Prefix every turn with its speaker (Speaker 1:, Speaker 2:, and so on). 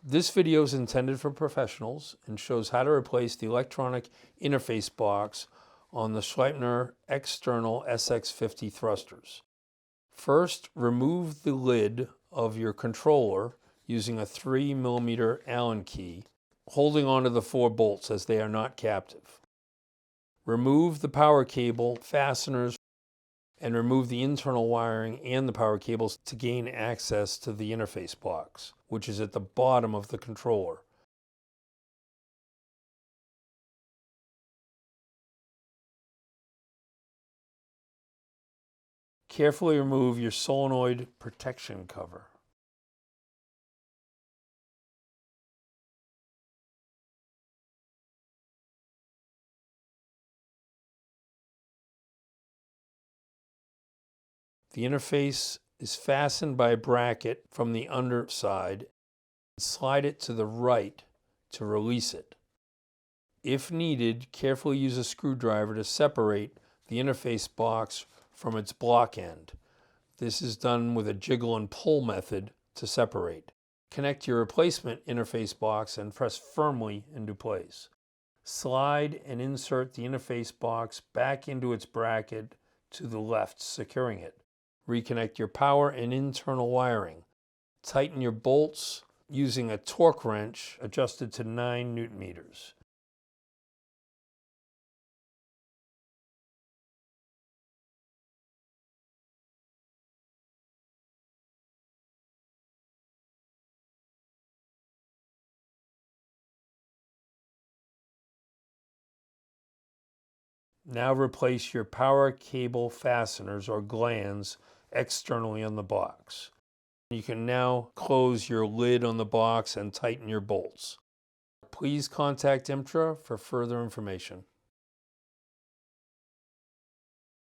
Speaker 1: This video is intended for professionals and shows how to replace the electronic interface box on the Sleipner external SX50 thrusters. First, remove the lid of your controller using a 3mm Allen key, holding onto the 4 bolts as they are not captive. Remove the power cable fasteners and remove the internal wiring and the power cables to gain access to the interface box, which is at the bottom of the controller. Carefully remove your solenoid protection cover. The interface is fastened by a bracket from the underside. Slide it to the right to release it. If needed, carefully use a screwdriver to separate the interface box from its block end. This is done with a jiggle and pull method to separate. Connect your replacement interface box and press firmly into place. Slide and insert the interface box back into its bracket to the left, securing it. Reconnect your power and internal wiring. Tighten your bolts using a torque wrench adjusted to 9 Nm. Now replace your power cable fasteners or glands externally on the box. You can now close your lid on the box and tighten your bolts. Please contact IMTRA for further information.